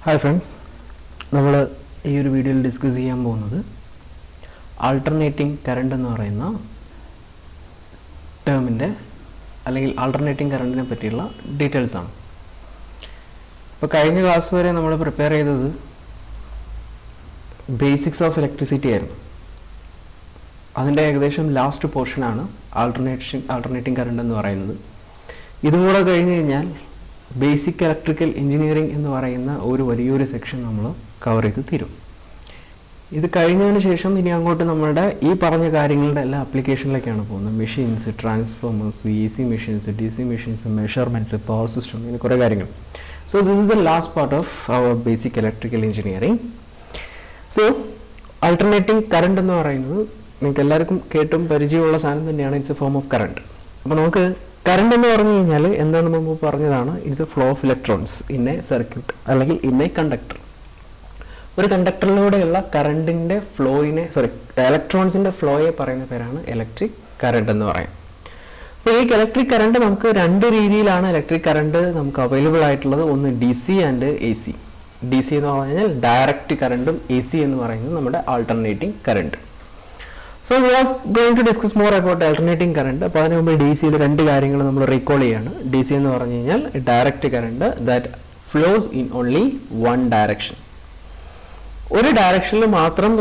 Hi friends, നമ്മൾ ഈ ഒരു വീഡിയോയിൽ ഡിസ്കസ് ചെയ്യാൻ പോകുന്നത് ആൾട്ടർനേറ്റിംഗ് കറണ്ട് എന്ന് പറയുന്ന ടേമിൻ്റെ അല്ലെങ്കിൽ ആൾട്ടർനേറ്റിംഗ് കറണ്ടിനെ പറ്റിയുള്ള ഡീറ്റെയിൽസാണ്. ഇപ്പോൾ കഴിഞ്ഞ ക്ലാസ് വരെ നമ്മൾ പ്രിപ്പയർ ചെയ്തത് ബേസിക്സ് ഓഫ് ഇലക്ട്രിസിറ്റി ആയിരുന്നു. അതിൻ്റെ ഏകദേശം ലാസ്റ്റ് പോർഷനാണ് ആൾട്ടർനേറ്റിംഗ് കറണ്ട് എന്ന് പറയുന്നത്. ഇതും കൂടെ കഴിഞ്ഞ് കഴിഞ്ഞാൽ ബേസിക് ഇലക്ട്രിക്കൽ എഞ്ചിനീയറിംഗ് എന്ന് പറയുന്ന ഒരു വലിയൊരു സെക്ഷൻ നമ്മൾ കവർ ചെയ്ത് തീരും. ഇത് കഴിഞ്ഞതിന് ശേഷം ഇനി അങ്ങോട്ട് നമ്മളുടെ ഈ പറഞ്ഞ കാര്യങ്ങളുടെ എല്ലാ ആപ്ലിക്കേഷനിലേക്കാണ് പോകുന്നത്. Machines, transformers, A C machines, D C machines, measurements, power system, ഇങ്ങനെ കുറേ കാര്യങ്ങൾ. So this is the last part of our basic electrical engineering. So alternating current എന്ന് പറയുന്നത് നിങ്ങൾക്ക് എല്ലാവർക്കും കേട്ടും പരിചയമുള്ള സാധനം തന്നെയാണ്. It's a form of current. അപ്പോൾ നമുക്ക് കറണ്ട് എന്ന് പറഞ്ഞു കഴിഞ്ഞാൽ എന്താണെന്ന് മുമ്പ് പറഞ്ഞതാണ്, it's a flow of electrons in a circuit അല്ലെങ്കിൽ ഇൻ എ കണ്ടക്ടർ. ഒരു കണ്ടക്ടറിലൂടെയുള്ള കറണ്ടിൻ്റെ ഇലക്ട്രോൺസിൻ്റെ ഫ്ലോയെ പറയുന്ന പേരാണ് ഇലക്ട്രിക് കറണ്ട് എന്ന് പറയും. അപ്പോൾ ഈ ഇലക്ട്രിക് കറണ്ട് നമുക്ക് രണ്ട് രീതിയിലാണ് ഇലക്ട്രിക് കറണ്ട് നമുക്ക് അവൈലബിൾ ആയിട്ടുള്ളത്. ഒന്ന് D C and A C. D C എന്ന് പറഞ്ഞു കഴിഞ്ഞാൽ ഡയറക്റ്റ് കറണ്ടും എ സി എന്ന് പറയുന്നത് നമ്മുടെ alternating current. So we are going to discuss more about alternating current. അപ്പോൾ അതിന് മുമ്പ് ഡി സിയിൽ രണ്ട് കാര്യങ്ങൾ നമ്മൾ റീകോൾ ചെയ്യാണ്. ഡി സി എന്ന് പറഞ്ഞു കഴിഞ്ഞാൽ direct current that flows in only one direction. ഒരു ഡയറക്ഷനിൽ മാത്രം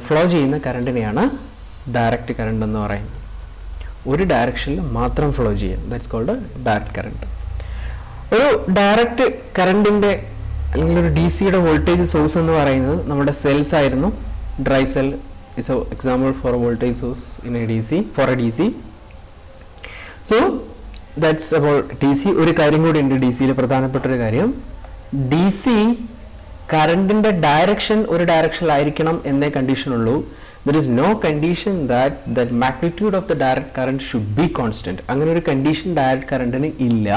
ഫ്ലോ ചെയ്യുന്ന കറണ്ടിനെയാണ് ഡയറക്റ്റ് കറണ്ട് എന്ന് പറയുന്നത്. ഒരു ഡയറക്ഷനിൽ മാത്രം ഫ്ലോ ചെയ്യാം, ദാറ്റ്സ് കോൾഡ് ഡയറക്റ്റ് കറണ്ട്. ഒരു ഡയറക്റ്റ് കറണ്ടിൻ്റെ അല്ലെങ്കിൽ ഒരു ഡി സിയുടെ വോൾട്ടേജ് സോഴ്സ് എന്ന് പറയുന്നത് നമ്മുടെ സെൽസ് ആയിരുന്നു. Dry cell is an example for a voltage source in a DC for a DC. So that's about DC. ഒരു കാര്യം കൂടി ഉണ്ട് ഡി സിയിൽ, പ്രധാനപ്പെട്ട ഒരു കാര്യം. ഡി സി കറണ്ടിൻ്റെ ഡയറക്ഷൻ ഒരു ഡയറക്ഷനിലായിരിക്കണം എന്നേ കണ്ടീഷൻ ഉള്ളൂ. There is no condition that magnitude of the direct current should be constant. അങ്ങനെ ഒരു കണ്ടീഷൻ ഡയറക്റ്റ് കറണ്ടിന് ഇല്ല.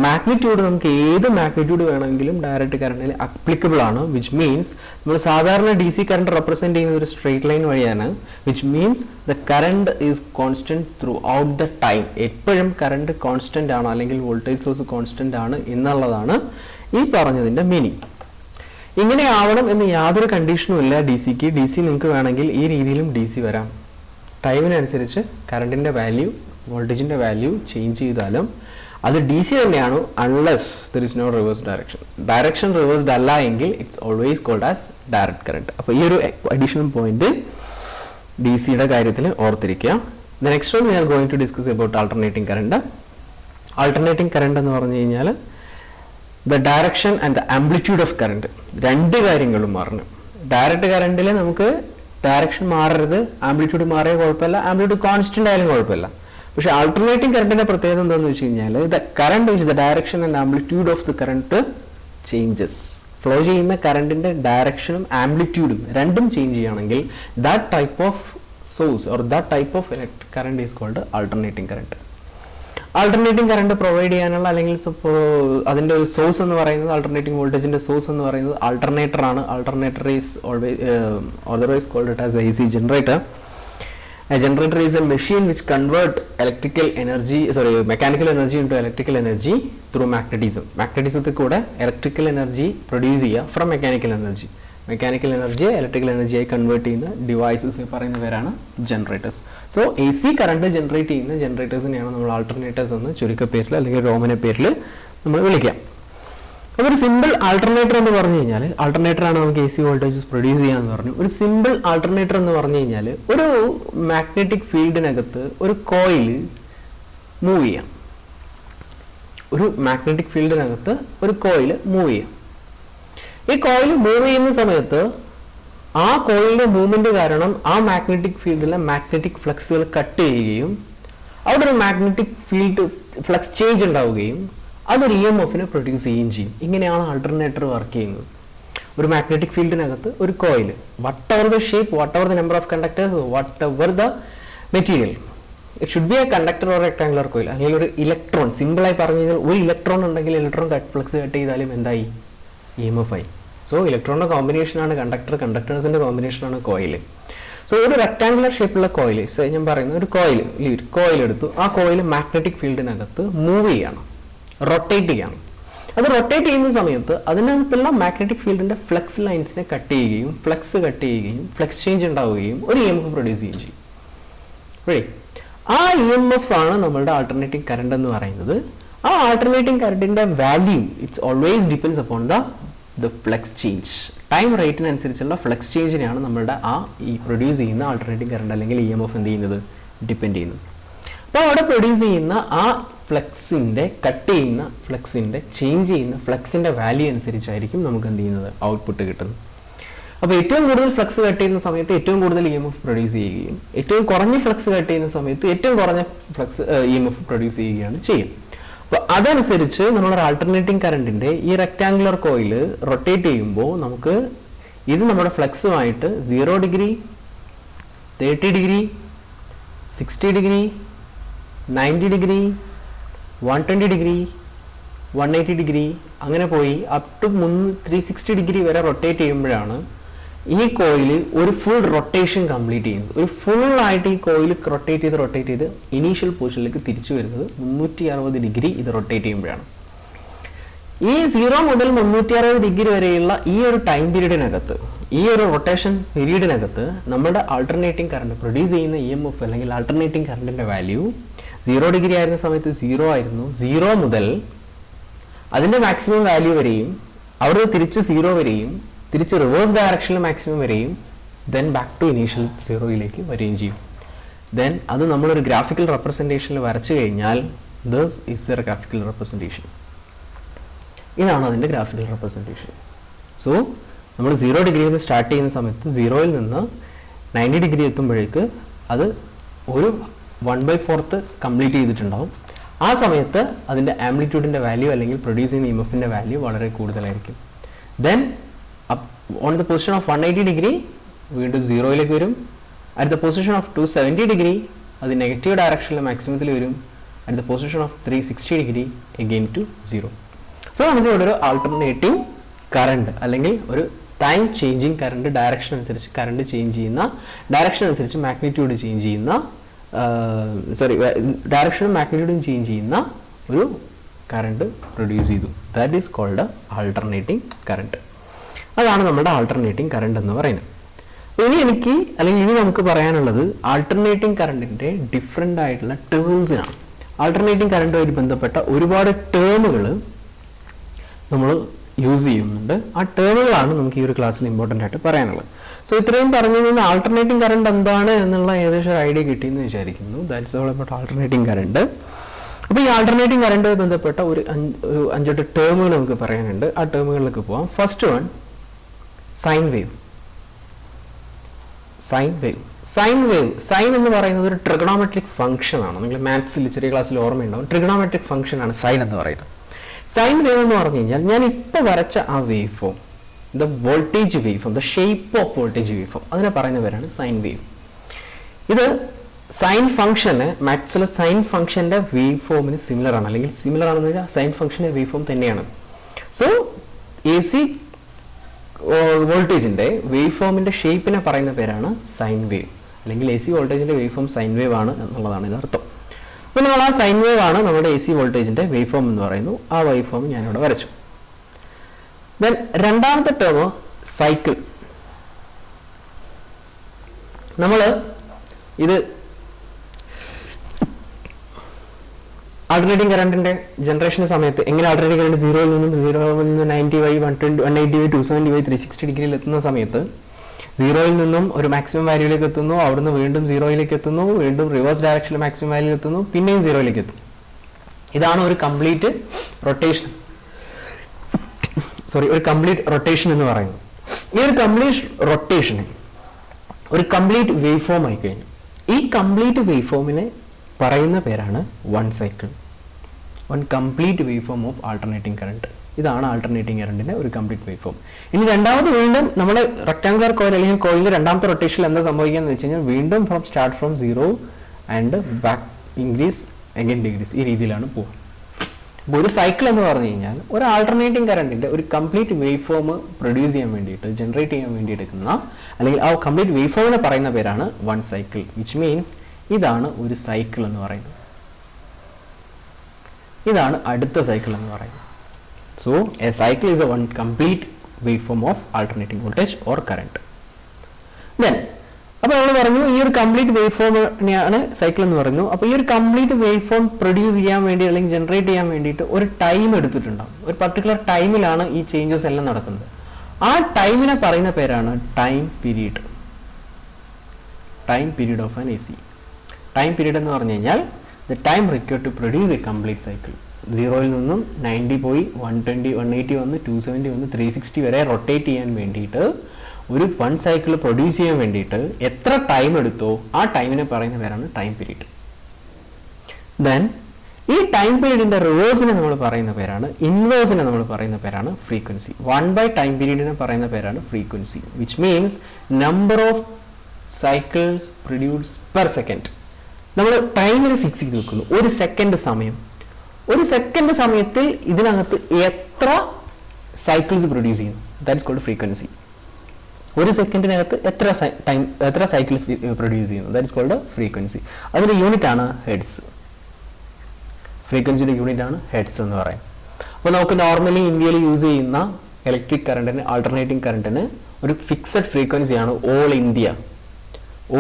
മാഗ്നിറ്റ്യൂഡ് നമുക്ക് ഏത് മാഗ്നിറ്റ്യൂഡ് വേണമെങ്കിലും ഡയറക്റ്റ് കറണ്ടിന് അപ്ലിക്കബിൾ ആണ്. വിച്ച് മീൻസ് നമ്മൾ സാധാരണ ഡി സി കറണ്ട് റെപ്രസെൻറ്റ് ചെയ്യുന്ന ഒരു സ്ട്രേറ്റ് ലൈൻ വഴിയാണ്. Which means the current is constant through out the time. എപ്പോഴും കറണ്ട് കോൺസ്റ്റന്റ് ആണ് അല്ലെങ്കിൽ വോൾട്ടേജ് സോഴ്സ് കോൺസ്റ്റന്റ് ആണ് എന്നുള്ളതാണ് ഈ പറഞ്ഞതിൻ്റെ മീനിങ്. ഇങ്ങനെ ആവണം എന്ന് യാതൊരു കണ്ടീഷനും ഇല്ല ഡി സിക്ക്. ഡി സി നിങ്ങൾക്ക് വേണമെങ്കിൽ ഈ രീതിയിലും ഡി സി വരാം. ടൈമിനനുസരിച്ച് കറണ്ടിൻ്റെ വാല്യൂ, വോൾട്ടേജിൻ്റെ വാല്യൂ ചേഞ്ച് ചെയ്താലും അത് ഡി സി തന്നെയാണ്, unless there is no reverse direction. Direction reversed അല്ല എങ്കിൽ it's always called as direct current. അപ്പോൾ ഈ ഒരു അഡീഷണൽ പോയിന്റ് ഡി സിയുടെ കാര്യത്തിൽ ഓർത്തിരിക്കുക. The next one we are going to discuss about alternating current. Alternating current എന്ന് പറഞ്ഞു കഴിഞ്ഞാൽ the direction and the amplitude of current, രണ്ട് കാര്യങ്ങളും മാറണം. ഡയറക്റ്റ് കറണ്ടിൽ നമുക്ക് ഡയറക്ഷൻ മാറരുത്, ആംപ്ലിറ്റ്യൂഡ് മാറിയ കുഴപ്പമില്ല, ആംപ്ലിറ്റ്യൂഡ് കോൺസ്റ്റന്റ് ആയാലും കുഴപ്പമില്ല. പക്ഷെ ആൾട്ടർനേറ്റിംഗ് കറണ്ടിന്റെ പ്രത്യേകത എന്താണെന്ന് വെച്ച് കഴിഞ്ഞാൽ the current which the direction and amplitude of the current changes. Flow ചെയ്യുന്ന കറണ്ടിന്റെ ഡയറക്ഷനും ആംപ്ലിറ്റ്യൂഡും രണ്ടും ചേഞ്ച് ചെയ്യുകയാണെങ്കിൽ that type of source or that type of electric current is called alternating current. Alternating current provide ചെയ്യാനുള്ള അല്ലെങ്കിൽ അതിന്റെ ഒരു സോഴ്സ് എന്ന് പറയുന്നത്, ആൾട്ടർനേറ്റിംഗ് വോൾട്ടേജിന്റെ സോഴ്സ് എന്ന് പറയുന്നത് ആൾട്ടർനേറ്റർ ആണ്. Alternator is always called it as a AC generator. A generator is a machine which convert mechanical energy into electrical energy through magnetism. Magnetism കൂടെ electrical energy produce ചെയ്യുക from mechanical energy. Mechanical energy electrical energy ആയി convert ചെയ്യുന്ന devices പറയുന്ന പേരാണ് generators. So A C current generate ചെയ്യുന്ന ജനറേറ്റേഴ്സിനെയാണ് നമ്മൾ ആൾട്ടർനേറ്റേഴ്സ് എന്ന് ചുരുക്കപ്പേരിൽ അല്ലെങ്കിൽ റോമന പേരിൽ നമ്മൾ വിളിക്കാം. അപ്പോൾ ഒരു സിമ്പിൾ ആൾട്ടർനേറ്റർ എന്ന് പറഞ്ഞു കഴിഞ്ഞാൽ, ആൾട്ടർനേറ്റർ ആണ് നമുക്ക് എ സി വോൾട്ടേജസ് പ്രൊഡ്യൂസ് ചെയ്യാന്ന് പറഞ്ഞു. ഒരു സിമ്പിൾ ആൾട്ടർനേറ്റർ എന്ന് പറഞ്ഞു കഴിഞ്ഞാൽ ഒരു മാഗ്നറ്റിക് ഫീൽഡിനകത്ത് ഒരു കോയിൽ മൂവ് ചെയ്യാം. ഒരു മാഗ്നറ്റിക് ഫീൽഡിനകത്ത് ഒരു കോയിൽ മൂവ് ചെയ്യാം. ഈ കോയിൽ മൂവ് ചെയ്യുന്ന സമയത്ത് ആ കോയിലിന്റെ മൂവ്മെന്റ് കാരണം ആ മാഗ്നറ്റിക് ഫീൽഡിലെ മാഗ്നറ്റിക് ഫ്ലക്സുകൾ കട്ട് ചെയ്യുകയും അവിടെ ഒരു മാഗ്നറ്റിക് ഫീൽഡ് ഫ്ലക്സ് ചേഞ്ച് ഉണ്ടാവുകയും അതൊരു EMFനെ പ്രൊഡ്യൂസ് ചെയ്യുകയും ചെയ്യും. ഇങ്ങനെയാണ് ആൾട്ടർനേറ്റർ വർക്ക് ചെയ്യുന്നത്. ഒരു മാഗ്നറ്റിക് ഫീൽഡിനകത്ത് ഒരു coil, what ever the shape, what ever the number of conductors, what ever the material, it should be A conductor or rectangular coil. അല്ലെങ്കിൽ ഒരു ഇലക്ട്രോൺ, സിമ്പിളായി പറഞ്ഞു കഴിഞ്ഞാൽ ഒരു ഇലക്ട്രോൺ ഉണ്ടെങ്കിൽ ഇലക്ട്രോൺ ഫ്ലക്സ് കട്ട് ചെയ്താലും എന്തായി? EMF ആയി. സോ ഇലക്ട്രോണിന്റെ കോമ്പിനേഷനാണ് കണ്ടക്ടർ, കണ്ടക്ടേഴ്സിന്റെ കോമ്പിനേഷനാണ് കോയിൽ. സോ ഒരു റെക്ടാങ്കുലർ ഷേപ്പുള്ള കോയിൽ, ഞാൻ പറയുന്നത് ഒരു കോയിൽ എടുത്തു. ആ കോയിൽ മാഗ്നറ്റിക് ഫീൽഡിനകത്ത് മൂവ് ചെയ്യണം, റൊട്ടേറ്റ് ചെയ്യണം. അത് റൊട്ടേറ്റ് ചെയ്യുന്ന സമയത്ത് അതിനകത്തുള്ള മാഗ്നറ്റിക് ഫീൽഡിന്റെ ഫ്ലക്സ് ലൈൻസിനെ കട്ട് ചെയ്യുകയും ഫ്ലക്സ് ചേഞ്ച് ഉണ്ടാവുകയും ഒരു ഇ എം എഫ് പ്രൊഡ്യൂസ് ചെയ്യുകയും ചെയ്യും. ആ ഇ എം എഫ് ആണ് നമ്മളുടെ ആൾട്ടർനേറ്റിംഗ് കറണ്ട് എന്ന് പറയുന്നത്. ആ ആൾട്ടർനേറ്റിംഗ് കറണ്ടിന്റെ value it's always depends upon the flux change. Time റേറ്റിനനുസരിച്ചുള്ള ഫ്ലക്സ് ചേഞ്ചിനെയാണ് നമ്മളുടെ ഈ പ്രൊഡ്യൂസ് ചെയ്യുന്ന ആൾട്ടർനേറ്റിംഗ് കറണ്ട് അല്ലെങ്കിൽ ഇ എം എഫ് എന്ത് ചെയ്യുന്നത്, ഡിപ്പെൻഡ് ചെയ്യുന്നത്. അപ്പോൾ അവിടെ പ്രൊഡ്യൂസ് ചെയ്യുന്ന ആ ഫ്ലക്സിന്റെ കട്ട് ചെയ്യുന്ന ഫ്ലക്സിന്റെ ചേഞ്ച് ചെയ്യുന്ന ഫ്ലക്സിന്റെ വാല്യൂ അനുസരിച്ചായിരിക്കും നമുക്ക് എന്ത് ചെയ്യുന്നത്, ഔട്ട്പുട്ട് കിട്ടുന്നത്. അപ്പോൾ ഏറ്റവും കൂടുതൽ ഫ്ലക്സ് കട്ട് ചെയ്യുന്ന സമയത്ത് ഏറ്റവും കൂടുതൽ ഇ എം എഫ് പ്രൊഡ്യൂസ് ചെയ്യുകയും ഏറ്റവും കുറഞ്ഞ ഫ്ലക്സ് കട്ട് ചെയ്യുന്ന സമയത്ത് ഏറ്റവും കുറഞ്ഞ flux E M F produce ചെയ്യുകയാണ് ചെയ്യും. അപ്പോൾ അതനുസരിച്ച് നമ്മളൊരു ആൾട്ടർനേറ്റിംഗ് കറണ്ടിന്റെ ഈ റെക്ടാങ്കുലർ കോയിൽ റൊട്ടേറ്റ് ചെയ്യുമ്പോൾ നമുക്ക് ഇത് നമ്മുടെ ഫ്ലക്സുമായിട്ട് 0 degree, 30 degree, 60 degree, 90 degree, 120 degree, 180 degree അങ്ങനെ പോയി അപ് ടു 360 ഡിഗ്രി വരെ റൊട്ടേറ്റ് ചെയ്യുമ്പോഴാണ് ഈ കോയിൽ ഒരു ഫുൾ റൊട്ടേഷൻ കംപ്ലീറ്റ് ചെയ്യുന്നത്. ഒരു ഫുൾ ആയിട്ട് ഈ കോയിൽ റൊട്ടേറ്റ് ചെയ്ത് ഇനീഷ്യൽ പൊസിഷനിലേക്ക് തിരിച്ചു വരുന്നത് 360 ഡിഗ്രി ഇത് റൊട്ടേറ്റ് ചെയ്യുമ്പോഴാണ്. ഈ 0 മുതൽ 360 ഡിഗ്രി വരെയുള്ള ഈ ഒരു ടൈം പീരീഡിനകത്ത്, ഈ ഒരു റൊട്ടേഷൻ പീരീഡിനകത്ത് നമ്മുടെ ആൾട്ടർനേറ്റിംഗ് കറണ്ട് പ്രൊഡ്യൂസ് ചെയ്യുന്ന ഇ എം എഫ് അല്ലെങ്കിൽ ആൾട്ടർനേറ്റിംഗ് കറണ്ടിന്റെ വാല്യൂ 0 ഡിഗ്രി ആയിരുന്ന സമയത്ത് 0 ആയിരുന്നു. 0 മുതൽ അതിന്റെ മാക്സിമം വാല്യൂ വരെയും അവിടെ തിരിച്ച് 0 വരെയും തിരിച്ച് റിവേഴ്സ് ഡയറക്ഷനിൽ മാക്സിമം വരെയും ദെൻ ബാക്ക് ടു ഇനീഷ്യൽ 0യിലേക്ക് വരികയും ചെയ്യും. ദെൻ അത് നമ്മളൊരു ഗ്രാഫിക്കൽ റെപ്രസെൻറ്റേഷനിൽ വരച്ചു കഴിഞ്ഞാൽ this is the graphical representation. ഇതാണ് അതിൻ്റെ ഗ്രാഫിക്കൽ റെപ്രസെൻറ്റേഷൻ. സോ നമ്മൾ 0 ഡിഗ്രിയിൽ നിന്ന് സ്റ്റാർട്ട് ചെയ്യുന്ന സമയത്ത് 0യിൽ നിന്ന് 90 ഡിഗ്രി എത്തുമ്പോഴേക്ക് അത് ഒരു 1/4 കംപ്ലീറ്റ് ചെയ്തിട്ടുണ്ടാവും. ആ സമയത്ത് അതിൻ്റെ ആംപ്ലിറ്റ്യൂഡിൻ്റെ വാല്യൂ അല്ലെങ്കിൽ പ്രൊഡ്യൂസ് ചെയ്യുന്ന ഇ എം എഫിൻ്റെ വാല്യൂ വളരെ കൂടുതലായിരിക്കും. Then on the position of 180 degree വീണ്ടും 0യിലേക്ക് വരും. At the position of 270 degree അത് നെഗറ്റീവ് ഡയറക്ഷനിൽ മാക്സിമത്തിൽ വരും. At the position of 360 degree again to 0. So നമുക്ക് ഇവിടെ ഒരു ആൾട്ടർനേറ്റിംഗ് കറണ്ട് അല്ലെങ്കിൽ ഒരു ടൈം ചേഞ്ചിങ് കറണ്ട് ഡയറക്ഷൻ അനുസരിച്ച് കറണ്ട് ചേഞ്ച് ചെയ്യുന്ന ഡയറക്ഷൻ അനുസരിച്ച് മാഗ്നിറ്റ്യൂഡ് ചേഞ്ച് ചെയ്യുന്ന ഡയറക്ഷനും മാഗ്നിറ്റ്യൂഡും ചേഞ്ച് ചെയ്യുന്ന ഒരു കറണ്ട് പ്രൊഡ്യൂസ് ചെയ്തു. That is called alternating current. അതാണ് നമ്മുടെ ആൾട്ടർനേറ്റിംഗ് കറണ്ട് എന്ന് പറയുന്നത്. ഇനി നമുക്ക് പറയാനുള്ളത് ആൾട്ടർനേറ്റിംഗ് കറണ്ടിന്റെ ഡിഫറെൻ്റ് ആയിട്ടുള്ള ടേംസിനാണ്. ആൾട്ടർനേറ്റിംഗ് കറണ്ടുമായിട്ട് ബന്ധപ്പെട്ട ഒരുപാട് ടേമുകൾ നമ്മൾ യൂസ് ചെയ്യുന്നുണ്ട്. ആ ടേമുകളാണ് നമുക്ക് ഈ ഒരു ക്ലാസ്സിൽ ഇമ്പോർട്ടൻ്റ് ആയിട്ട് പറയാനുള്ളത്. സോ ഇത്രയും പറഞ്ഞു നിന്ന് ആൾട്ടർനേറ്റിംഗ് കറണ്ട് എന്താണ് എന്നുള്ള ഏകദേശം ഒരു ഐഡിയ കിട്ടിയെന്ന് വിചാരിക്കുന്നു. That's all about alternating current. അപ്പോൾ ഈ ആൾട്ടർനേറ്റിംഗ് കറണ്ടുമായി ബന്ധപ്പെട്ട ഒരു 5-8 ടേമുകൾ നമുക്ക് പറയാനുണ്ട്. ആ ടേമുകളിലേക്ക് പോവാം. First one, sine wave. Sine എന്ന് പറയുന്നത് ഒരു ട്രിഗണോമെട്രിക് ഫംഗ്ഷൻ ആണ്. നിങ്ങൾ മാത്സിൽ ചെറിയ ക്ലാസ്സിൽ ഓർമ്മയുണ്ടാവും. ട്രിഗണോമെട്രിക് ഫംഗ്ഷൻ ആണ് സൈൻ എന്ന് പറയുന്നത്. സൈൻ വേവ് എന്ന് പറഞ്ഞു കഴിഞ്ഞാൽ ഞാൻ ഇപ്പോൾ വരച്ച ആ wave form, the voltage wave form, the shape of voltage wave form, അതിനെ പറയുന്ന പേരാണ് സൈൻ വേവ്. ഇത് സൈൻ ഫംഗ്ഷന് മാത്സിലെ സൈൻ ഫംഗ്ഷന്റെ വേവ് ഫോമിന് സിമിലർ ആണ്, അല്ലെങ്കിൽ സിമിലർ ആണെന്ന് വെച്ചാൽ സൈൻ ഫംഗ്ഷന്റെ വേവ് ഫോം തന്നെയാണ്. സോ എ സി വോൾട്ടേജിന്റെ വേവ് ഫോമിന്റെ ഷേപ്പിനെ പറയുന്ന പേരാണ് സൈൻ വേവ്, അല്ലെങ്കിൽ എ സി വോൾട്ടേജിന്റെ വേവ് ഫോം സൈൻ വേവ് ആണ് എന്നുള്ളതാണ് ഇതിനർത്ഥം. അപ്പോൾ നമ്മൾ ആ സൈൻ വേവ് ആണ് നമ്മുടെ എ സി വോൾട്ടേജിന്റെ വേവ് ഫോം എന്ന് പറയുന്നു. ആ വേവ് ഫോം ഞാനിവിടെ വരച്ചു. ദെൻ രണ്ടാമത്തെ ടേം സൈക്കിൾ. നമ്മൾ ഇത് ആൾട്ടർനേറ്റിംഗ് കറണ്ടിന്റെ ജനറേഷൻ സമയത്ത് എങ്ങനെ ആൾട്ടർനേറ്റിംഗ് കറണ്ട് 0യിൽ നിന്ന് 90 180 270 360 ഡിഗ്രിയിൽ എത്തുന്ന സമയത്ത് 0യിൽ നിന്നും ഒരു മാക്സിമം വാല്യൂയിലേക്ക് എത്തുന്നു, അവിടുന്ന് വീണ്ടും 0യിലേക്ക് എത്തുന്നു, വീണ്ടും റിവേഴ്സ് ഡയറക്ഷനിൽ മാക്സിമം വാല്യൂ എത്തുന്നു, പിന്നെയും 0യിലേക്ക് എത്തും. ഇതാണ് ഒരു കംപ്ലീറ്റ് റൊട്ടേഷൻ എന്ന് പറയുന്നത്. ഈ ഒരു കംപ്ലീറ്റ് റൊട്ടേഷന് ഒരു കംപ്ലീറ്റ് വേവ് ഫോം ആയി കഴിഞ്ഞു. ഈ കംപ്ലീറ്റ് വേവ് ഫോമിനെ പറയുന്ന പേരാണ് one cycle, one complete wave form of alternating current. ഇതാണ് ആൾട്ടർനേറ്റിംഗ് കറണ്ടിന്റെ ഒരു കംപ്ലീറ്റ് വേവ് ഫോം. ഇനി രണ്ടാമത് വീണ്ടും നമ്മൾ റെക്ടാങ്കുലർ കോയിൽ അല്ലെങ്കിൽ കോയിലിന്റെ രണ്ടാമത്തെ റൊട്ടേഷനിൽ എന്താ സംഭവിക്കുക എന്ന് വെച്ച് കഴിഞ്ഞാൽ വീണ്ടും start from 0 and back increase again degrees, ഈ രീതിയിലാണ് പോകുക. അപ്പോൾ ഒരു സൈക്കിൾ എന്ന് പറഞ്ഞു കഴിഞ്ഞാൽ ഒരു ആൾട്ടർനേറ്റിംഗ് കറണ്ടിന്റെ ഒരു കംപ്ലീറ്റ് വേവ് ഫോം പ്രൊഡ്യൂസ് ചെയ്യാൻ വേണ്ടിയിട്ട്, ജനറേറ്റ് ചെയ്യാൻ വേണ്ടി എടുക്കുന്ന അല്ലെങ്കിൽ ആ കംപ്ലീറ്റ് വേവ് ഫോമിനെ പറയുന്ന പേരാണ് വൺ സൈക്കിൾ. വിച്ച് മീൻസ് ഇതാണ് ഒരു സൈക്കിൾ എന്ന് പറയുന്നത്. ഇതാണ് അടുത്ത സൈക്കിൾ എന്ന് പറയുന്നത്. So a cycle is a one complete waveform of alternating voltage or current. Then അപ്പോൾ നമ്മൾ പറഞ്ഞു ഈ ഒരു കംപ്ലീറ്റ് വേവ് ഫോമിനെയാണ് സൈക്കിൾ എന്ന് പറയുന്നു. അപ്പോൾ ഈ ഒരു കംപ്ലീറ്റ് വേവ് ഫോം പ്രൊഡ്യൂസ് ചെയ്യാൻ വേണ്ടി അല്ലെങ്കിൽ ജനറേറ്റ് ചെയ്യാൻ വേണ്ടിയിട്ട് ഒരു ടൈം എടുത്തിട്ടുണ്ടാവും. ഒരു പർട്ടിക്കുലർ ടൈമിലാണ് ഈ ചേഞ്ചസ് എല്ലാം നടക്കുന്നത്. ആ ടൈമിനെ പറയുന്ന പേരാണ് time period. Time period of an A C. Time period എന്ന് പറഞ്ഞു കഴിഞ്ഞാൽ the time required to produce a complete cycle. 0-ൽ നിന്നും 90 പോയി 120 180 വന്ന് 270 വന്ന് 360 വരെ റൊട്ടേറ്റ് ചെയ്യാൻ വേണ്ടിയിട്ട് ഒരു വൺ സൈക്കിൾ പ്രൊഡ്യൂസ് ചെയ്യാൻ വേണ്ടിയിട്ട് എത്ര ടൈം എടുത്തോ ആ ടൈമിനെ പറയുന്ന പേരാണ് ടൈം പീരീഡ്. ദെൻ ഈ ടൈം പീരീഡിന്റെ റിവേഴ്സിനെ നമ്മൾ പറയുന്ന പേരാണ്, ഇൻവേഴ്സിനെ നമ്മൾ പറയുന്ന പേരാണ് ഫ്രീക്വൻസി. 1/ടൈം പീരീഡിനെ പറയുന്ന പേരാണ് frequency, which means number of cycles produced per second. നമ്മൾ ടൈമിനെ ഫിക്സ് ചെയ്ത് വെക്കുന്നു. ഒരു സെക്കൻഡ് സമയം, ഒരു സെക്കൻഡ് സമയത്തിൽ ഇതിനകത്ത് എത്ര സൈക്കിൾസ് പ്രൊഡ്യൂസ് ചെയ്യുന്നു, ദാറ്റ് ഇസ് കോൾഡ് ഫ്രീക്വൻസി. ഒരു സെക്കൻഡിനകത്ത് എത്ര സൈക്കിൾ പ്രൊഡ്യൂസ് ചെയ്യുന്നു, ദാറ്റ് ഇസ് കോൾഡ് ഫ്രീക്വൻസി. അതിന്റെ യൂണിറ്റ് ആണ് ഹെഡ്സ്. ഫ്രീക്വൻസിയുടെ യൂണിറ്റ് ആണ് ഹെഡ്സ് എന്ന് പറയും. അപ്പോൾ നമുക്ക് നോർമലി ഇന്ത്യയിൽ യൂസ് ചെയ്യുന്ന ഇലക്ട്രിക് കറണ്ടിന്, ആൾട്ടർനേറ്റിംഗ് കറണ്ടിന് ഒരു ഫിക്സഡ് ഫ്രീക്വൻസിയാണ്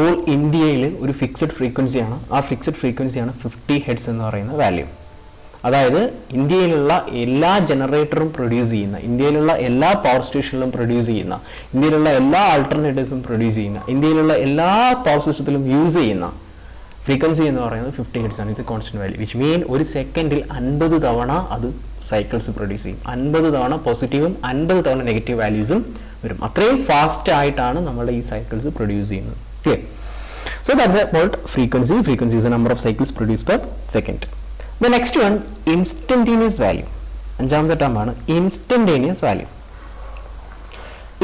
ഓൾ ഇന്ത്യയിൽ ഒരു ഫിക്സഡ് ഫ്രീക്വൻസിയാണ്. ആ ഫിക്സഡ് ഫ്രീക്വൻസിയാണ് 50 ഹെഡ്സ് എന്ന് പറയുന്ന വാല്യൂ. അതായത് ഇന്ത്യയിലുള്ള എല്ലാ ജനറേറ്ററും പ്രൊഡ്യൂസ് ചെയ്യുന്ന, ഇന്ത്യയിലുള്ള എല്ലാ പവർ സ്റ്റേഷനിലും പ്രൊഡ്യൂസ് ചെയ്യുന്ന, ഇന്ത്യയിലുള്ള എല്ലാ ആൾട്ടർനേറ്റീവ്സും പ്രൊഡ്യൂസ് ചെയ്യുന്ന, ഇന്ത്യയിലുള്ള എല്ലാ പവർ സിസ്റ്റത്തിലും യൂസ് ചെയ്യുന്ന ഫ്രീക്വൻസി എന്ന് പറയുന്നത് 50 ഹെഡ്സ് ആണ്. ഇത് കോൺസ്റ്റന്റ് വാല്യൂ, വിച്ച് മീൻ ഒരു സെക്കൻഡിൽ 50 തവണ അത് സൈക്കിൾസ് പ്രൊഡ്യൂസ് ചെയ്യും. 50 തവണ പോസിറ്റീവും 50 തവണ നെഗറ്റീവ് വാല്യൂസും വരും. അത്രയും ഫാസ്റ്റ് ആയിട്ടാണ് നമ്മുടെ ഈ സൈക്കിൾസ് പ്രൊഡ്യൂസ് ചെയ്യുന്നത്. So that's called frequency. Frequency is the number of cycles produced per second. The next one, instantaneous value. അഞ്ചാമത്തെ ടേം ആണ് ഇൻസ്റ്റന്റേനിയസ് വാല്യൂ.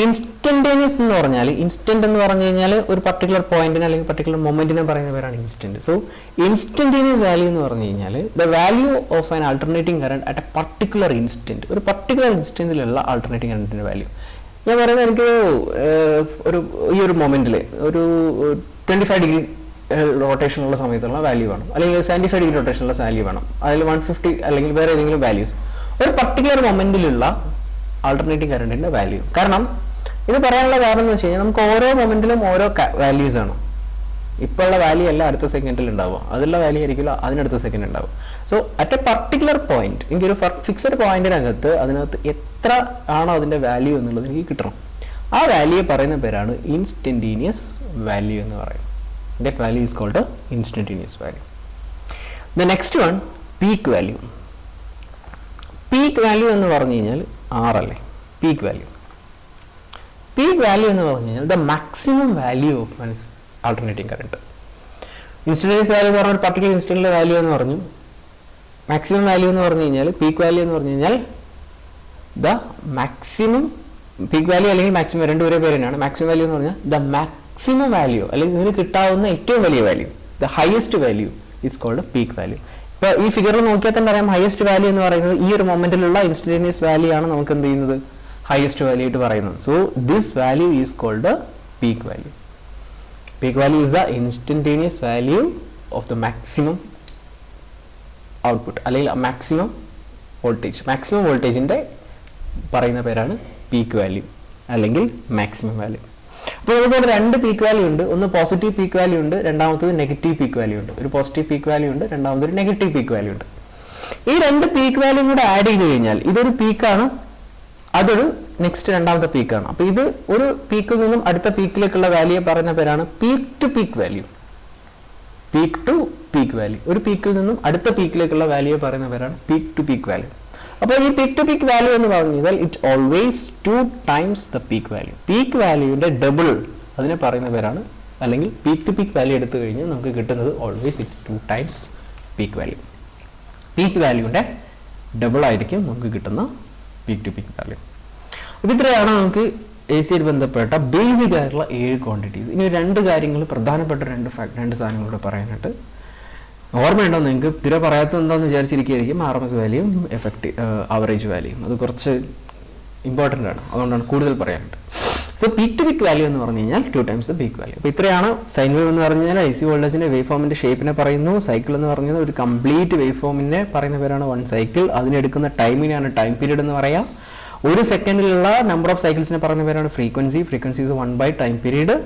ഇൻസ്റ്റന്റേനിയസ് എന്ന് പറഞ്ഞാൽ, ഇൻസ്റ്റന്റ് എന്ന് പറഞ്ഞു കഴിഞ്ഞാൽ ഒരു പർട്ടിക്കുലർ പോയിന്റിന് അല്ലെങ്കിൽ പർട്ടിക്കുലർ മൊമെന്റിനെ പറയുന്ന പേരാണ് ഇൻസ്റ്റന്റ്. സോ ഇൻസ്റ്റന്റേനിയസ് വാല്യൂ എന്ന് പറഞ്ഞു കഴിഞ്ഞാൽ the value of an alternating current at a particular instant. ഒരു പർട്ടിക്കുലർ ഇൻസ്റ്റന്റിലുള്ള ആൾട്ടർനേറ്റിംഗ് കറണ്ടിന്റെ വാല്യൂ. ഞാൻ പറയുന്നത് എനിക്ക് ഈ ഒരു മൊമെന്റിൽ ഒരു 25 ഡിഗ്രി റൊട്ടേഷനുള്ള സമയത്തുള്ള വാല്യൂ വേണം, അല്ലെങ്കിൽ 75 ഡിഗ്രി റൊട്ടേഷനുള്ള വാല്യൂ വേണം, അതിൽ 150 അല്ലെങ്കിൽ വേറെ ഏതെങ്കിലും വാല്യൂസ്, ഒരു പർട്ടിക്കുലർ മൊമെന്റിലുള്ള ആൾട്ടർനേറ്റിംഗ് കറണ്ടിന്റെ വാല്യൂ. കാരണം ഇത് പറയാനുള്ള കാരണം എന്ന് വെച്ച് കഴിഞ്ഞാൽ നമുക്ക് ഓരോ മൊമെന്റിലും ഓരോ വാല്യൂസ് ആണ്. ഇപ്പോൾ ഉള്ള വാല്യൂ അല്ല അടുത്ത സെക്കൻഡിൽ ഉണ്ടാവുക, അതിലുള്ള വാല്യൂ ആയിരിക്കില്ല അതിനടുത്ത സെക്കൻഡ് ഉണ്ടാവുക. So at a particular point, എനിക്ക് ഒരു ഫിക്സഡ് പോയിന്റിനകത്ത് അതിനകത്ത് എത്ര ആണോ അതിന്റെ വാല്യൂ എന്നുള്ളത് എനിക്ക് കിട്ടണം. ആ വാല്യൂ പറയുന്ന പേരാണ് ഇൻസ്റ്റന്റേനിയസ് വാല്യൂ എന്ന് പറയും. That value is called a instantaneous value. The next one, peak value. Peak value എന്ന് പറഞ്ഞു കഴിഞ്ഞാൽ R അല്ലേ, peak value. Peak value എന്ന് പറഞ്ഞു കഴിഞ്ഞാൽ the maximum value of an alternating current. Instantaneous value എന്ന് പറഞ്ഞാൽ ഒരു പർട്ടിക്കുലർ ഇൻസ്റ്റന്റിലെ വാല്യൂ എന്ന് പറഞ്ഞു. മാക്സിമം വാല്യൂ എന്ന് പറഞ്ഞു കഴിഞ്ഞാൽ, പീക്ക് വാല്യൂ എന്ന് പറഞ്ഞു കഴിഞ്ഞാൽ ദ മാക്സിമം, പീക്ക് വാല്യൂ അല്ലെങ്കിൽ മാക്സിമം രണ്ട് ഒരേ പേര് തന്നെയാണ്. മാക്സിമം വാല്യൂ എന്ന് പറഞ്ഞാൽ ദ മാക്സിമം വാല്യൂ അല്ലെങ്കിൽ ഇതിന് കിട്ടാവുന്ന ഏറ്റവും വലിയ value, the highest value it's called peak value. ഇപ്പോൾ ഈ ഫിഗറിൽ നോക്കിയാൽ തന്നെ അറിയാം, ഹയസ്റ്റ് വാല്യൂ എന്ന് പറയുന്നത് ഈ ഒരു മൊമെന്റിലുള്ള ഇൻസ്റ്റന്റേനിയസ് വാല്യൂ ആണ് നമുക്ക് എന്ത് ചെയ്യുന്നത്, ഹയസ്റ്റ് വാല്യൂ ആയിട്ട് പറയുന്നത്. So this value is called peak value. Peak value is the instantaneous value of the maximum output അല്ലെങ്കിൽ മാക്സിമം വോൾട്ടേജ്. മാക്സിമം വോൾട്ടേജിന്റെ പറയുന്ന പേരാണ് പീക്ക് വാല്യൂ അല്ലെങ്കിൽ മാക്സിമം വാല്യൂ. അപ്പോൾ അതുപോലെ രണ്ട് പീക്ക് വാല്യൂ ഉണ്ട്. ഒന്ന് പോസിറ്റീവ് പീക്ക് വാല്യൂ ഉണ്ട്, രണ്ടാമത്തത് നെഗറ്റീവ് പീക്ക് വാല്യൂ ഉണ്ട്. ഒരു പോസിറ്റീവ് പീക്ക് വാല്യൂ ഉണ്ട്, രണ്ടാമതൊരു നെഗറ്റീവ് പീക്ക് വാല്യൂ ഉണ്ട്. ഈ രണ്ട് പീക്ക് വാല്യൂ കൂടെ ആഡ് ചെയ്ത് കഴിഞ്ഞാൽ ഇതൊരു പീക്കാണ്, അതൊരു നെക്സ്റ്റ് രണ്ടാമത്തെ പീക്കാണ്. അപ്പോൾ ഇത് ഒരു പീക്കിൽ നിന്നും അടുത്ത പീക്കിലേക്കുള്ള വാല്യൂ പറയുന്ന പേരാണ് peak to peak value. Peak to peak value, ഒരു പീക്കിൽ നിന്നും അടുത്ത പീക്കിലേക്കുള്ള വാല്യൂ പറയുന്ന പേരാണ് പീക്ക് ടു പീക്ക് വാല്യൂ. അപ്പോൾ ഈ പീക്ക് ടു പീക്ക് വാല്യൂ എന്ന് പറഞ്ഞാൽ it always 2 times the peak value. Peak വാല്യൂയുടെ ഡബിൾ അതിനെ പറയുന്ന പേരാണ്, അല്ലെങ്കിൽ പീക്ക് ടു പീക്ക് വാല്യൂ എടുത്തു കഴിഞ്ഞാൽ നമുക്ക് കിട്ടുന്നത് always it's 2 times peak value. Peak വാല്യൂന്റെ ഡബിൾ ആയിരിക്കും നമുക്ക് കിട്ടുന്ന പീക്ക് ടു പീക്ക് വാല്യൂ. അപ്പോൾ ഇത്രയാണ് നമുക്ക് എ സിയിൽ ബന്ധപ്പെട്ട ബേസിക് ആയിട്ടുള്ള 7 ക്വാണ്ടിറ്റീസ്. ഇനി രണ്ട് കാര്യങ്ങൾ, പ്രധാനപ്പെട്ട രണ്ട് സാധനങ്ങളൂടെ പറയാനായിട്ട്. ഓർമ്മയുണ്ടോ നിങ്ങൾക്ക്? തീരെ പറയാത്തത് എന്താണെന്ന് വിചാരിച്ചിരിക്കുകയായിരിക്കും. RMS വാല്യൂയും ആവറേജ് വാല്യൂയും അത് കുറച്ച് ഇമ്പോർട്ടൻ്റ് ആണ്, അതുകൊണ്ടാണ് കൂടുതൽ പറയാനായിട്ട്. So peak to peak value എന്ന് പറഞ്ഞു കഴിഞ്ഞാൽ 2 times the peak value. അപ്പോൾ ഇത്രയാണ് സൈൻ വേവ് എന്ന് പറഞ്ഞു കഴിഞ്ഞാൽ ഐ സി വോൾട്ടേജിന്റെ വേവ് ഫോമിന്റെ ഷേപ്പിനെ പറയുന്നു. സൈക്കിൾ എന്ന് പറഞ്ഞാൽ ഒരു കംപ്ലീറ്റ് വേവ് ഫോമിനെ പറയുന്ന പേരാണ് വൺ സൈക്കിൾ. അതിനെടുക്കുന്ന ടൈമിനാണ് ടൈം പീരീഡ് എന്ന് പറയാം. ഒരു സെക്കൻഡിലുള്ള നമ്പർ ഓഫ് സൈക്കിൾസിനെ പറയുന്ന പേരാണ് ഫ്രീക്വൻസി. ഫ്രീക്വൻസി ഇസ് 1/ടൈം പീരീഡ്.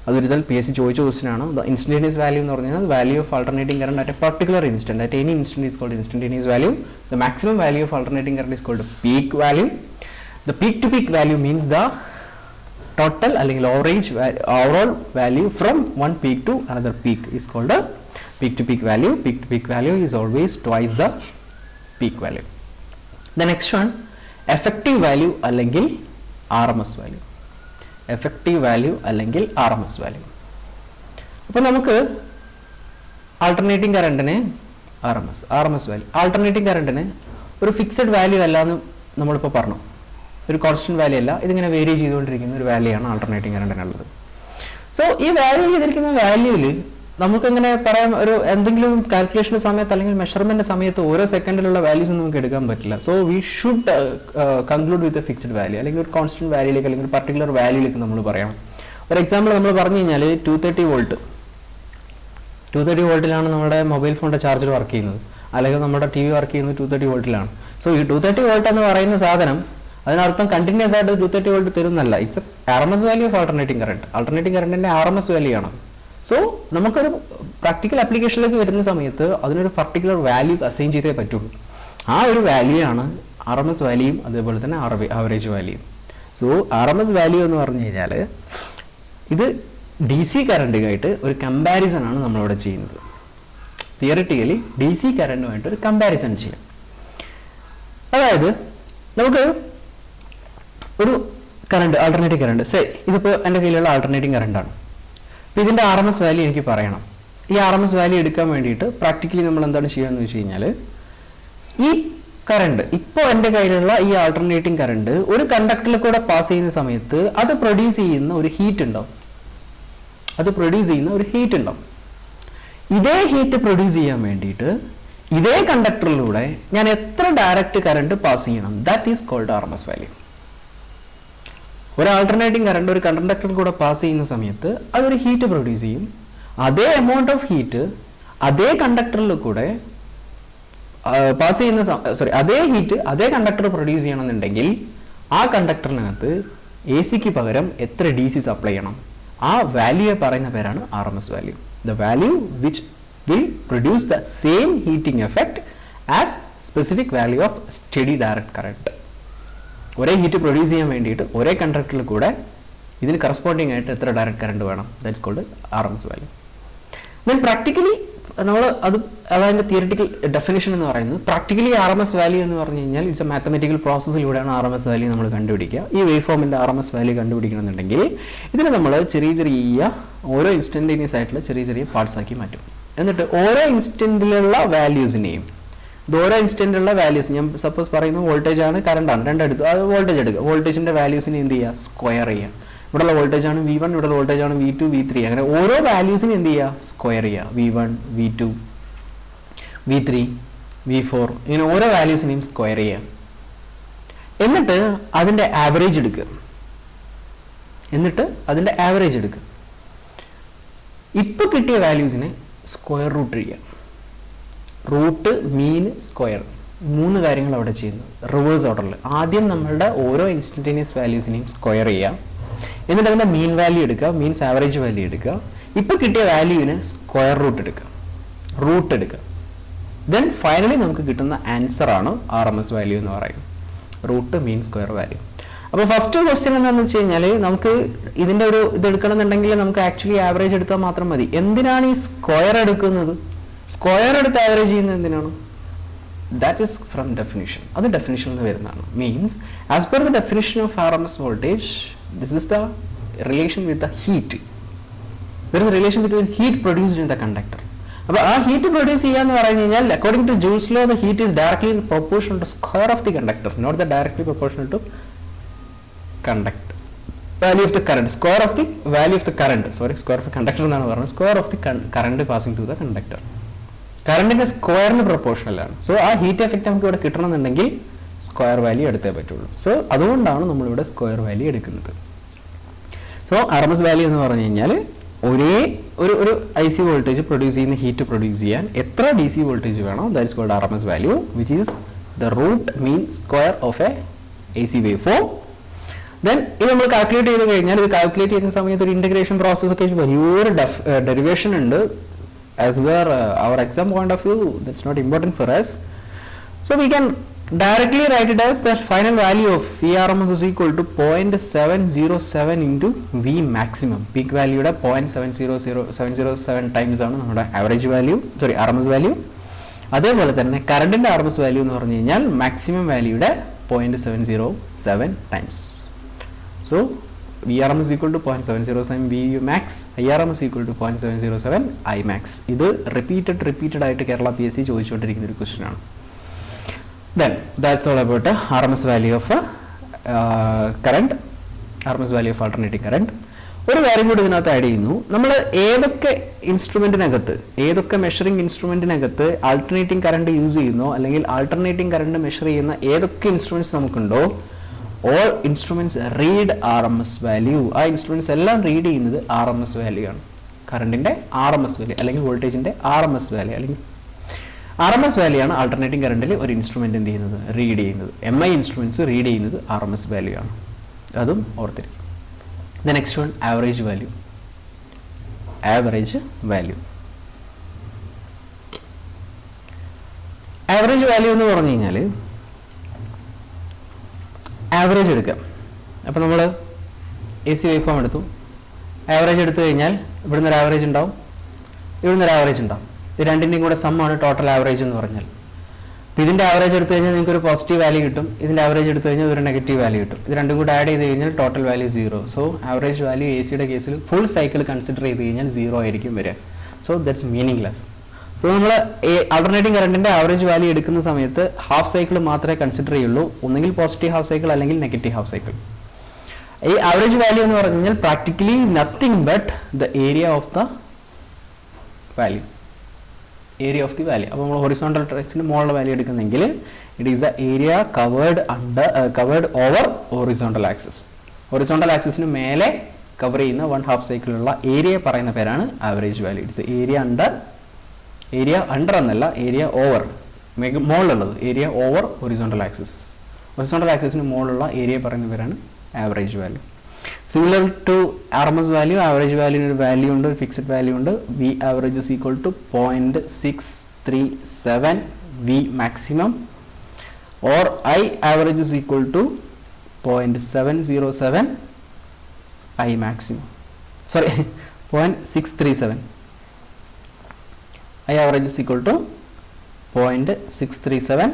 അതൊരു PSC ചോദിച്ച ക്വസ്റ്റ്യനാണ്. ദ ഇൻസ്റ്റന്റേനിയസ് വാല്യൂ എന്ന് പറഞ്ഞാൽ value of alternating current at a particular instant. At any instant is called instantaneous value. The maximum value of alternating current is called peak value. The peak to peak value means the total അല്ലെങ്കിൽ overall value from one peak to another peak is called a peak to peak value. Peak to peak value is always twice the peak value. The next one, effective value അല്ലെങ്കിൽ RMS value. Effective value അല്ലെങ്കിൽ RMS value. അപ്പോൾ നമുക്ക് alternating കറണ്ടിനെ RMS value, alternating കറണ്ടിന് ഒരു fixed value അല്ല എന്ന് നമ്മളിപ്പോൾ പറഞ്ഞു. ഒരു കോൺസ്റ്റന്റ് വാല്യൂ അല്ല, ഇതിങ്ങനെ വേരി ചെയ്തുകൊണ്ടിരിക്കുന്ന ഒരു വാല്യൂ ആണ് ആൾട്ടർനേറ്റിംഗ് കറണ്ടിനുള്ളത്. സോ ഈ വാല്യൂ ചെയ്തിരിക്കുന്ന വാല്യൂവിൽ നമുക്ക് എങ്ങനെ പറയാം, ഒരു എന്തെങ്കിലും കാൽക്കുലേഷൻ സമയത്ത് അല്ലെങ്കിൽ മെഷർമെന്റ് സമയത്ത് ഓരോ സെക്കൻഡിലുള്ള വാല്യൂസ് നമുക്ക് എടുക്കാൻ പറ്റില്ല. So we should conclude with a fixed value അല്ലെങ്കിൽ ഒരു കോൺസ്റ്റന്റ് വാല്യൂയിലേക്ക് അല്ലെങ്കിൽ ഒരു പർട്ടിക്കുലർ വാല്യൂയിലേക്ക് നമ്മൾ പറയണം. ഒരു എക്സാമ്പിൾ നമ്മൾ പറഞ്ഞു കഴിഞ്ഞാൽ 230 വോൾട്ട്. 230 വോൾട്ടിലാണ് നമ്മുടെ മൊബൈൽ ഫോണിന്റെ ചാർജർ വർക്ക് ചെയ്യുന്നത്, അല്ലെങ്കിൽ നമ്മുടെ TV വർക്ക് ചെയ്യുന്നത് 230 വോൾട്ടിലാണ്. സോ ഈ 230 വോൾട്ട് എന്ന് പറയുന്ന സാധനം അതിനർത്ഥം കണ്ടിന്യൂസ് ആയിട്ട് 230 വോൾട്ട് തരുന്നല്ല. It's RMS value of alternating current. Alternating കറണ്ടിന്റെ RMS വാല്യൂ ആണ്. സോ നമുക്കൊരു പ്രാക്ടിക്കൽ ആപ്ലിക്കേഷനിലേക്ക് വരുന്ന സമയത്ത് അതിനൊരു പർട്ടിക്കുലർ വാല്യൂ അസൈൻ ചെയ്തേ പറ്റുള്ളൂ. ആ ഒരു വാല്യൂ ആണ് RMS വാല്യൂയും അതേപോലെ തന്നെ ആവറേജ് വാല്യൂയും. സോ RMS വാല്യൂ എന്ന് പറഞ്ഞു കഴിഞ്ഞാൽ ഇത് DC കറണ്ടുമായിട്ട് ഒരു കമ്പാരിസൺ ആണ് നമ്മളിവിടെ ചെയ്യുന്നത്. തിയറിറ്റിക്കലി DC കറണ്ടുമായിട്ട് ഒരു കമ്പാരിസൺ ചെയ്യാം. അതായത് നമുക്ക് ഒരു കറണ്ട്, ആൾട്ടർനേറ്റിംഗ് കറണ്ട്, ഇതിപ്പോൾ എൻ്റെ കയ്യിലുള്ള ആൾട്ടർനേറ്റിംഗ് കറണ്ടാണ്. അപ്പോൾ ഇതിൻ്റെ RMS വാല്യൂ എനിക്ക് പറയണം. ഈ RMS വാല്യൂ എടുക്കാൻ വേണ്ടിയിട്ട് പ്രാക്ടിക്കലി നമ്മൾ എന്താണ് ചെയ്യുകയെന്ന് വെച്ച് കഴിഞ്ഞാൽ, ഈ കറണ്ട് ഇപ്പോൾ എൻ്റെ കയ്യിലുള്ള ഈ ആൾട്ടർനേറ്റിംഗ് കറണ്ട് ഒരു കണ്ടക്ടറിൽ കൂടെ പാസ് ചെയ്യുന്ന സമയത്ത് അത് പ്രൊഡ്യൂസ് ചെയ്യുന്ന ഒരു ഹീറ്റ് ഉണ്ടാവും. ഇതേ ഹീറ്റ് പ്രൊഡ്യൂസ് ചെയ്യാൻ വേണ്ടിയിട്ട് ഇതേ കണ്ടക്ടറിലൂടെ ഞാൻ എത്ര ഡയറക്റ്റ് കറണ്ട് പാസ് ചെയ്യണം, that is called RMS value. ഒരു ആൾട്ടർനേറ്റിംഗ് കറണ്ട് ഒരു കണ്ടക്ടറിൽ കൂടെ പാസ് ചെയ്യുന്ന സമയത്ത് അതൊരു ഹീറ്റ് പ്രൊഡ്യൂസ് ചെയ്യും. അതേ എമൗണ്ട് ഓഫ് ഹീറ്റ് അതേ കണ്ടക്ടറിൽ കൂടെ പാസ് ചെയ്യുന്ന അതേ ഹീറ്റ് അതേ കണ്ടക്ടർ പ്രൊഡ്യൂസ് ചെയ്യണമെന്നുണ്ടെങ്കിൽ ആ കണ്ടക്ടറിനകത്ത് AC-ക്ക് പകരം എത്ര DC സപ്ലൈ ചെയ്യണം, ആ വാല്യൂയെ പറയുന്ന പേരാണ് RMS value. The value which will produce the same heating effect as specific value of steady direct current. ഒരേ ഹീറ്റ് പ്രൊഡ്യൂസ് ചെയ്യാൻ വേണ്ടിയിട്ട് ഒരേ കണ്ടക്ടറിൽ കൂടെ ഇതിന് കറസ്പോണ്ടിങ് ആയിട്ട് എത്ര ഡയറക്റ്റ് കറണ്ട് വേണം, that's called RMS value. Then practically നമ്മൾ അതിൻ്റെ തിയറിറ്റിക്കൽ ഡെഫിനിഷൻ എന്ന് പറയുന്നത്, പ്രാക്ടിക്കലി RMS വാല്യൂ എന്ന് പറഞ്ഞു കഴിഞ്ഞാൽ ഇറ്റ്സ് എ മാത്തമെറ്റിക്കൽ പ്രോസസ്സിലൂടെയാണ് RMS വാല്യൂ നമ്മൾ കണ്ടുപിടിക്കുക. ഈ വേവ് ഫോമിൻ്റെ RMS വാല്യൂ കണ്ടുപിടിക്കണമെന്നുണ്ടെങ്കിൽ ഇതിനെ നമ്മൾ ചെറിയ ഓരോ ഇൻസ്റ്റന്റേനിയസ് ആയിട്ടുള്ള ചെറിയ പാർട്സ് ആക്കി മാറ്റും. എന്നിട്ട് ഓരോ ഇൻസ്റ്റന്റിലുള്ള വാല്യൂസിനെയും ഓരോ ഇൻസ്റ്റന്റിലുള്ള വാല്യൂസ്, ഞാൻ സപ്പോസ് പറയുന്നത് വോൾട്ടേജ് ആണ്, കറണ്ട് ആണ്, രണ്ടെടുത്തു, അത് വോൾട്ടേജ് എടുക്കുക. വോൾട്ടേജിന്റെ വാല്യൂസിനെ എന്ത് ചെയ്യുക, സ്ക്വയർ ചെയ്യുക. ഇവിടെയുള്ള വോൾട്ടേജ് ആണ് V1, ഇവിടെ വോൾട്ടേജ് ആണ് V2, V3, അങ്ങനെ ഓരോ വാല്യൂസിനെ എന്ത് ചെയ്യുക, സ്ക്വയർ ചെയ്യുക. V1, V2, V3, V4, ഇങ്ങനെ ഓരോ വാല്യൂസിനെയും സ്ക്വയർ ചെയ്യുക. എന്നിട്ട് അതിന്റെ ആവറേജ് എടുക്കുക. ഇപ്പൊ കിട്ടിയ വാല്യൂസിനെ സ്ക്വയർ റൂട്ട് ചെയ്യുക. റൂട്ട്, മീൻ, സ്ക്വയർ, 3 കാര്യങ്ങൾ അവിടെ ചെയ്യുന്നു റിവേഴ്സ് ഓർഡറിൽ. ആദ്യം നമ്മളുടെ ഓരോ ഇൻസ്റ്റന്റേനിയസ് വാല്യൂസിനെയും സ്ക്വയർ ചെയ്യുക. എന്നിട്ട് അതിന്റെ മീൻ വാല്യൂ എടുക്കുക, മീൻസ് ആവറേജ് വാല്യൂ എടുക്കുക. ഇപ്പൊ കിട്ടിയ വാല്യൂവിന് സ്ക്വയർ റൂട്ട് എടുക്കുക. ദെൻ ഫൈനലി നമുക്ക് കിട്ടുന്ന ആൻസർ ആണ് RMS വാല്യൂ എന്ന് പറയുന്നത്. Root, mean, square value. അപ്പോൾ ഫസ്റ്റ് ക്വസ്റ്റ്യൻ എന്താണെന്ന് വെച്ച് കഴിഞ്ഞാൽ, നമുക്ക് ഇതിന്റെ ഒരു എടുക്കണമെന്നുണ്ടെങ്കിൽ നമുക്ക് ആക്ച്വലി ആവറേജ് എടുത്താൽ മാത്രം മതി. എന്തിനാണ് ഈ സ്ക്വയർ എടുക്കുന്നത്? സ്ക്വയർ എടുത്ത് ആവറേജ് ചെയ്യുന്നത് എന്തിനാണ്? That is from definition. അത് ഡെഫിനിഷനിൽ നിന്ന് വരുന്നതാണ്. Means as per the definition of RMS voltage, this is the relation with the heat. There is relation between heat produced in the conductor. അപ്പോൾ ആ ഹീറ്റ് പ്രൊഡ്യൂസ് ചെയ്യാന്ന് പറഞ്ഞു കഴിഞ്ഞാൽ, according to Joule's law, the heat is directly proportional to square of the conductor, not the directly proportional to conductor value of the current, square of the value of the current, square of the conductor എന്നാണ് പറയുന്നത്, square of the current passing through the conductor. കറണ്ടിന്റെ സ്ക്വയറിന് proportional ആണ്. So ആ heat effect നമുക്ക് ഇവിടെ കിട്ടണമെന്നുണ്ടെങ്കിൽ square value എടുത്തേ പറ്റുള്ളൂ. സോ അതുകൊണ്ടാണ് നമ്മളിവിടെ സ്ക്വയർ വാല്യൂ എടുക്കുന്നത്. സോ RMS വാല്യൂ എന്ന് പറഞ്ഞു കഴിഞ്ഞാൽ ഒരേ ഒരു IC വോൾട്ടേജ് പ്രൊഡ്യൂസ് ചെയ്യുന്ന ഹീറ്റ് പ്രൊഡ്യൂസ് ചെയ്യാൻ എത്ര DC വോൾട്ടേജ് വേണോ that is called RMS value, which is the root mean square of a AC wave form. Then ഇത് നമ്മൾ കാൽക്കുലേറ്റ് ചെയ്ത് കഴിഞ്ഞാൽ ഇത് കാൽക്കുലേറ്റ് ചെയ്യുന്ന സമയത്ത് ഒരു ഇന്റഗ്രേഷൻ പ്രോസസ് ഒക്കെ വലിയൊരു ഡെറിവേഷൻ ഉണ്ട്. As per our exam point of view that's not important for us. So we can directly write it as the final value of Vrms is equal to 0.707 into V maximum. Peak value യുടെ 0.707 times ആണ് നമ്മുടെ average value, sorry RMS value. അതേപോലെ തന്നെ കറണ്ടിന്റെ RMS value എന്ന് പറഞ്ഞു കഴിഞ്ഞാൽ maximum വാല്യൂയുടെ 0.707 times. So Vrms is equal to 0.707 V max, IRMS is equal to 0.707 I max. ഇത് റിപ്പീറ്റഡ് ആയിട്ട് കേരള PSC ചോദിച്ചുകൊണ്ടിരിക്കുന്ന ഒരു ക്വസ്റ്റ്യൻ ആണ്. Then that's all about RMS value of current, RMS value of alternating current. ഒരു കാര്യം കൂടി ഇതിനകത്ത് add ചെയ്യുന്നു. നമ്മൾ ഏതൊക്കെ ഇൻസ്ട്രുമെന്റിനകത്ത്, ഏതൊക്കെ മെഷറിംഗ് ഇൻസ്ട്രുമെന്റിനകത്ത് ആൾട്ടർനേറ്റിംഗ് കറണ്ട് യൂസ് ചെയ്യുന്നോ അല്ലെങ്കിൽ ആൾട്ടർനേറ്റിംഗ് കറണ്ട് മെഷർ ചെയ്യുന്ന ഏതൊക്കെ ഇൻസ്ട്രുമെന്റ്സ് നമുക്കുണ്ടോ, all instruments read RMS value. ആ ഇൻസ്ട്രുമെന്റ്സ് എല്ലാം റീഡ് ചെയ്യുന്നത് RMS വാല്യൂ ആണ്. കറണ്ടിന്റെ RMS വാല്യൂ അല്ലെങ്കിൽ വോൾട്ടേജിന്റെ RMS വാല്യൂ അല്ലെങ്കിൽ RMS വാല്യൂ ആണ് ആൾട്ടർനേറ്റിംഗ് കറണ്ടിൽ ഒരു ഇൻസ്ട്രുമെന്റ് എന്ത് ചെയ്യുന്നത്, റീഡ് ചെയ്യുന്നത്. MI ഇൻസ്ട്രുമെന്റ്സ് റീഡ് ചെയ്യുന്നത് RMS വാല്യൂ ആണ്. അതും ഓർത്തിരിക്കും. The next one average value. Average value average value എന്ന് പറഞ്ഞു കഴിഞ്ഞാൽ ആവറേജ് എടുക്കാം. അപ്പോൾ നമ്മൾ AC വേവ് ഫോം എടുത്തു, ആവറേജ് എടുത്തു കഴിഞ്ഞാൽ ഇവിടുന്ന് ഒരു ആവറേജ് ഉണ്ടാവും, ഇവിടുന്ന് ഒരു ആവറേജ് ഉണ്ടാവും. ഇത് രണ്ടിൻ്റെയും കൂടെ സമ്മാണ് ടോട്ടൽ ആവറേജ് എന്ന് പറഞ്ഞാൽ. ഇതിൻ്റെ ആവറേജ് എടുത്തു കഴിഞ്ഞാൽ നിങ്ങൾക്ക് ഒരു പോസിറ്റീവ് വാല്യൂ കിട്ടും, ഇതിൻ്റെ ആവറേജ് എടുത്തു കഴിഞ്ഞാൽ ഒരു നെഗറ്റീവ് വാല്യൂ കിട്ടും. ഇത് രണ്ടും കൂടെ ആഡ് ചെയ്ത് കഴിഞ്ഞാൽ total value 0. So average value AC കേസിൽ ഫുൾ സൈക്കിൾ കൺസിഡർ ചെയ്ത് കഴിഞ്ഞാൽ 0 ആയിരിക്കും വരിക. So that's meaningless. സോ നമ്മൾ ആൾട്ടർനേറ്റിംഗ് കറണ്ടിൻ്റെ ആവറേജ് വാല്യൂ എടുക്കുന്ന സമയത്ത് ഹാഫ് സൈക്കിൾ മാത്രമേ കൺസിഡർ ചെയ്യുള്ളൂ, ഒന്നുകിൽ പോസിറ്റീവ് ഹാഫ് സൈക്കിൾ അല്ലെങ്കിൽ നെഗറ്റീവ് ഹാഫ് സൈക്കിൾ. ഈ ആവറേജ് വാല്യൂ എന്ന് പറഞ്ഞു കഴിഞ്ഞാൽ practically nothing but the area of the value, area of the value. അപ്പോൾ നമ്മൾ ഹൊറിസോണ്ടൽ ട്രാക്സിന് മുകളിലെ value എടുക്കുന്നെങ്കിൽ it is the area covered over horizontal axis. Horizontal ആക്സിസിന് മേലെ കവർ ചെയ്യുന്ന 1/2 സൈക്കിളുള്ള ഏരിയ പറയുന്ന പേരാണ് average value. It's area under എന്നല്ല, ഏരിയ ഓവർ, മുകളിലുള്ളത് area over horizontal axis. Horizontal ആക്സിസിന് മുകളിലുള്ള ഏരിയ പറയുന്ന പേരാണ് average value. Similar to RMS value, average വാല്യൂവിന് ഒരു വാല്യൂ ഉണ്ട്, ഒരു ഫിക്സഡ് വാല്യൂ ഉണ്ട്. V average is equal to 0.637 V maximum, or I average is equal to 0.707 I maximum. Sorry, 0.637. I average is equal to 0.637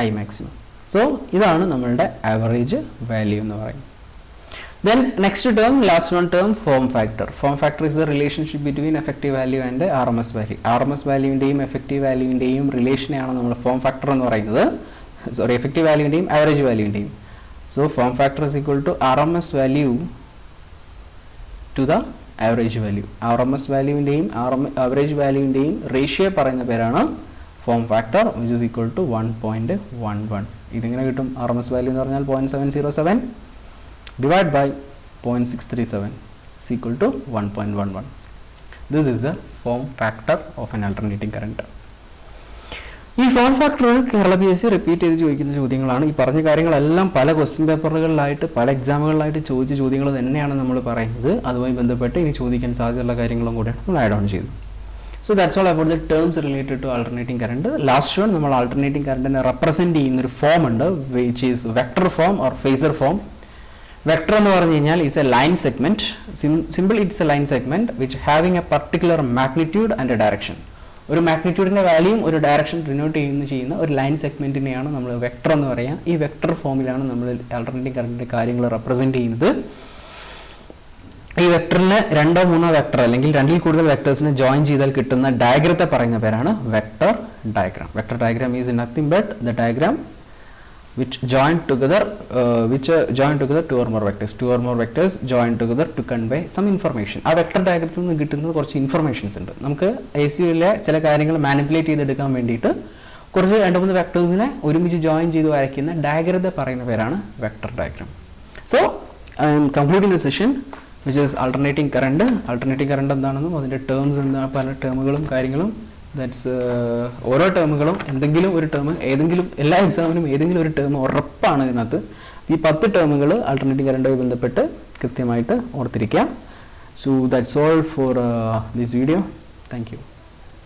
I maximum. So ഇതാണ് നമ്മളുടെ average value എന്ന് പറയുന്നത്. Then next term, last one term, form factor. Form factor is the relationship between effective value and RMS value. RMS വാല്യൂവിൻ്റെയും effective വാല്യൂവിൻ്റെയും റിലേഷനെയാണ് നമ്മൾ form factor എന്ന് പറയുന്നത്. സോറി, എഫക്റ്റീവ് വാല്യൂവിൻ്റെയും ആവറേജ് വാല്യൂവിൻ്റെയും. So form factor is equal to RMS value to the average value. RMS വാല്യൂവിൻ്റെയും average വാല്യൂവിൻ്റെയും റേഷ്യോ പറയുന്ന പേരാണ് form factor, which is equal to 1.11. ഇതിങ്ങനെ കിട്ടും. RMS വാല്യൂ എന്ന് പറഞ്ഞാൽ 0.707 divided by 0.637 is equal to 1.11. This is the form factor of an alternating current. ഈ form factor Kerala PSC repeat ചെയ്ത് ചോദിക്കുന്ന ചോദ്യങ്ങളാണ്. ഈ പറഞ്ഞ കാര്യങ്ങളെല്ലാം പല ക്വസ്റ്റ്യൻ പേപ്പറുകളിലായിട്ട് പല എക്സാമുകളിലായിട്ട് ചോദിച്ച ചോദ്യങ്ങൾ തന്നെയാണ് നമ്മൾ പറയുന്നത്. അതുമായി ബന്ധപ്പെട്ട് ഇനി ചോദിക്കാൻ സാധ്യതയുള്ള കാര്യങ്ങളും കൂടെയാണ് നമ്മൾ ആഡ് ഓൺ ചെയ്തത്. So that's all about the terms related to alternating current. Last one, നമ്മൾ ആൾട്ടർനേറ്റിംഗ് കറണ്ടിനെ റെപ്രസെൻറ്റ് ചെയ്യുന്ന ഒരു ഫോം ഉണ്ട്, which is vector form or phasor form. Vector എന്ന് പറഞ്ഞു കഴിഞ്ഞാൽ it's a line segment. Simple it's a line segment which having a particular magnitude and a direction. ഒരു മാഗ്നിറ്റ്യൂഡിന്റെ വാല്യൂയും ഒരു ഡയറക്ഷൻ ഡിനോട്ട് ചെയ്യുന്ന ഒരു ലൈൻ സെഗ്മെന്റിനെയാണ് നമ്മൾ വെക്ടർ എന്ന് പറയുക. ഈ വെക്ടർ ഫോമിലാണ് നമ്മൾ ആൾട്ടർനേറ്റിംഗ് കറണ്ടിന്റെ കാര്യങ്ങൾ റെപ്രസെന്റ് ചെയ്യുന്നത്. ഈ വെക്ടറിന് 2-3 വെക്ടർ അല്ലെങ്കിൽ 2-ൽ കൂടുതൽ വെക്ടേഴ്സിനെ ജോയിൻ ചെയ്താൽ കിട്ടുന്ന ഡയഗ്രത്തെ പറയുന്ന പേരാണ് vector diagram. Vector diagram is nothing but the diagram which join together two or more vectors join together to convey some information. ആ വെക്ടർ ഡയഗ്രത്തിൽ നിന്ന് കിട്ടുന്നത് കുറച്ച് ഇൻഫർമേഷൻസ് ഉണ്ട്. നമുക്ക് ACയിലെ ചില കാര്യങ്ങൾ മാനിപ്പുലേറ്റ് ചെയ്തെടുക്കാൻ വേണ്ടിയിട്ട് കുറച്ച് 2-3 വെക്ടേഴ്സിനെ ഒരുമിച്ച് ജോയിൻ ചെയ്ത് വരയ്ക്കുന്ന ഡയഗ്രത്തെ പറയുന്ന പേരാണ് vector diagram. So I M concluding the session. Which is alternating current. Alternating current എന്താണെന്നും അതിൻ്റെ ടേംസ് എന്താ, പല ടേമുകളും കാര്യങ്ങളും. ദാറ്റ്സ് ഓരോ ടേമുകളും എന്തെങ്കിലും ഒരു ടേം, ഏതെങ്കിലും എല്ലാ എക്സാമിനും ഏതെങ്കിലും ഒരു ടേം ഉറപ്പാണ് ഇതിനകത്ത്. ഈ 10 ടേമുകൾ ആൾട്ടർനേറ്റിംഗ് കറണ്ടുമായി ബന്ധപ്പെട്ട് കൃത്യമായിട്ട് ഓർത്തിരിക്കുക. So that's all for this video. Thank you.